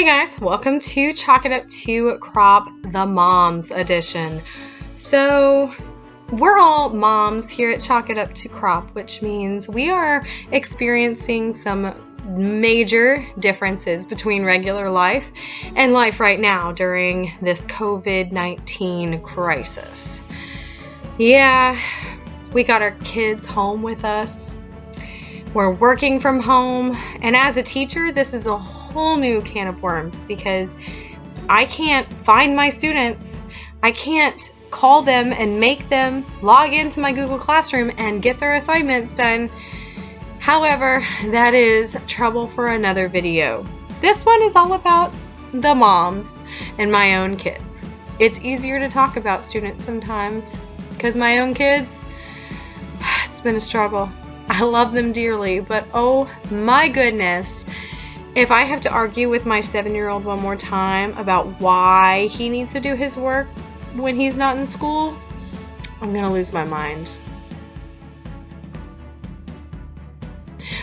guys, welcome to Chalk It Up to Crop, the Moms edition. So we're all moms here at Chalk It Up to Crop, which means we are experiencing some major differences between regular life and life right now during this COVID-19 crisis. Yeah, we got our kids home with us. We're working from home, and as a teacher, this is a whole new can of worms because I can't find my students. I can't call them and make them log into my Google Classroom and get their assignments done. However, that is trouble for another video. This one is all about the moms and my own kids. It's easier to talk about students sometimes because my own kids, it's been a struggle. I love them dearly, but oh my goodness, if I have to argue with my 7-year-old one more time about why he needs to do his work when he's not in school, I'm gonna lose my mind.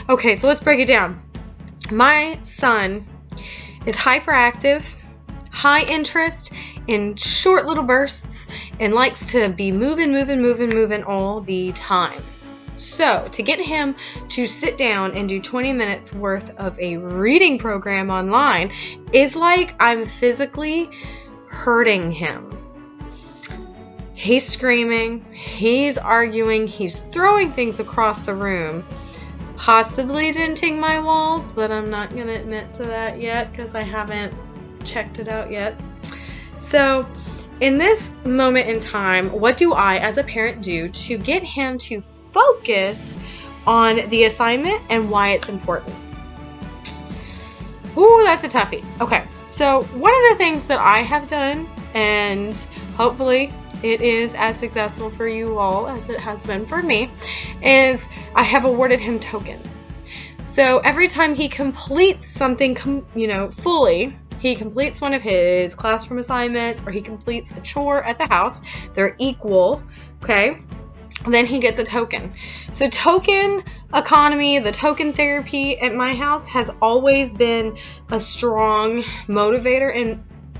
Okay, so let's break it down. My son is hyperactive, high interest in short little bursts, and likes to be moving all the time. So, to get him to sit down and do 20 minutes worth of a reading program online is like I'm physically hurting him. He's screaming, he's arguing, he's throwing things across the room, possibly denting my walls, but I'm not going to admit to that yet because I haven't checked it out yet. So, in this moment in time, what do I as a parent do to get him to focus on the assignment and why it's important? Ooh, that's a toughie. Okay, so one of the things that I have done, and hopefully it is as successful for you all as it has been for me, is I have awarded him tokens. So every time he completes something, fully, he completes one of his classroom assignments or he completes a chore at the house, they're equal, okay? Then he gets a token. So token economy, the token therapy at my house has always been a strong motivator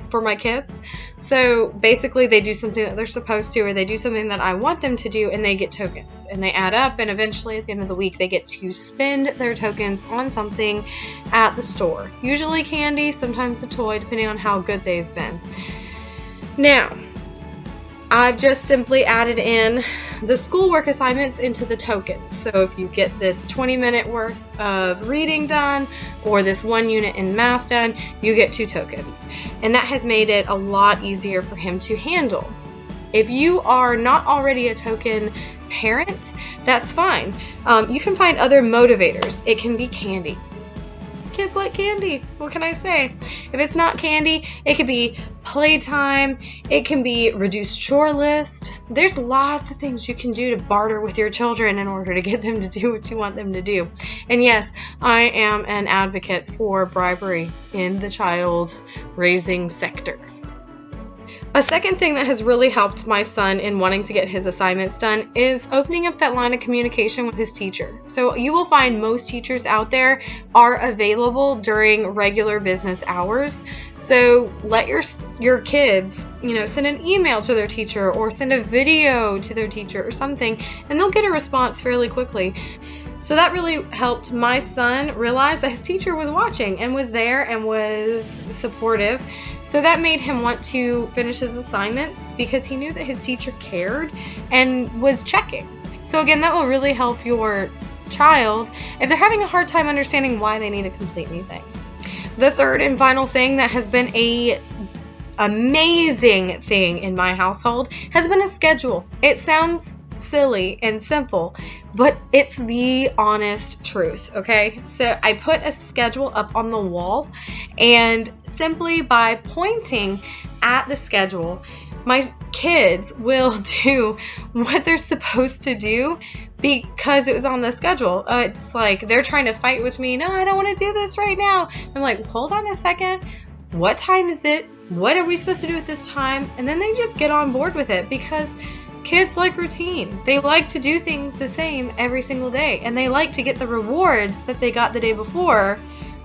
for my kids. So basically they do something that they're supposed to, or they do something that I want them to do, and they get tokens. And they add up, and eventually at the end of the week they get to spend their tokens on something at the store. Usually candy, sometimes a toy, depending on how good they've been. Now, I've just simply added in the schoolwork assignments into the tokens. So if you get this 20-minute worth of reading done or this 1 unit in math done, you get 2 tokens. And that has made it a lot easier for him to handle. If you are not already a token parent, that's fine. You can find other motivators. It can be candy. Kids like candy. What can I say? If it's not candy, it could be playtime. It can be reduced chore list. There's lots of things you can do to barter with your children in order to get them to do what you want them to do. And yes, I am an advocate for bribery in the child raising sector. A second thing that has really helped my son in wanting to get his assignments done is opening up that line of communication with his teacher. So you will find most teachers out there are available during regular business hours. So let your kids, send an email to their teacher or send a video to their teacher or something, and they'll get a response fairly quickly. So that really helped my son realize that his teacher was watching and was there and was supportive. So that made him want to finish his assignments because he knew that his teacher cared and was checking. So again, that will really help your child if they're having a hard time understanding why they need to complete anything. The third and final thing that has been an amazing thing in my household has been a schedule. It sounds silly and simple, but it's the honest truth, okay? So I put a schedule up on the wall, and simply by pointing at the schedule, my kids will do what they're supposed to do because it was on the schedule. It's like they're trying to fight with me. No, I don't want to do this right now. I'm like, hold on a second. What time is it? What are we supposed to do at this time? And then they just get on board with it because kids like routine. They like to do things the same every single day, and they like to get the rewards that they got the day before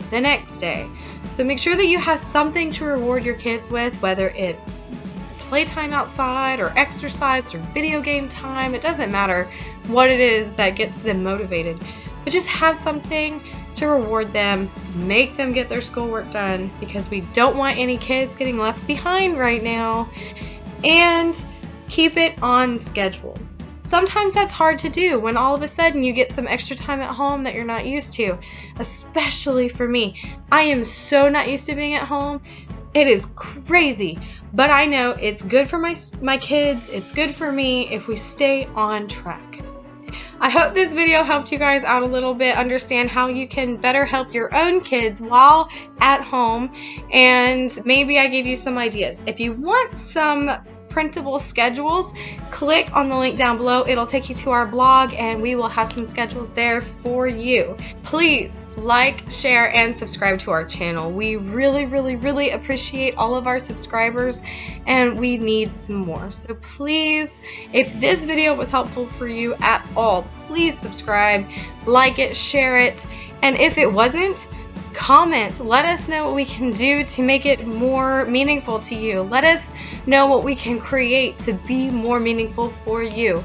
the next day. So make sure that you have something to reward your kids with, whether it's playtime outside or exercise or video game time. It doesn't matter what it is that gets them motivated, but just have something to reward them, make them get their schoolwork done, because we don't want any kids getting left behind right now, and keep it on schedule. Sometimes that's hard to do when all of a sudden you get some extra time at home that you're not used to, especially for me. I am so not used to being at home. It is crazy, but I know it's good for my kids. It's good for me if we stay on track. I hope this video helped you guys out a little bit, understand how you can better help your own kids while at home, and maybe I gave you some ideas. If you want some printable schedules, click on the link down below. It'll take you to our blog and we will have some schedules there for you. Please like, share, and subscribe to our channel. We really appreciate all of our subscribers and we need some more. So please, if this video was helpful for you at all, please subscribe, like it, share it, and if it wasn't, comment. Let us know what we can do to make it more meaningful to you. Let us know what we can create to be more meaningful for you.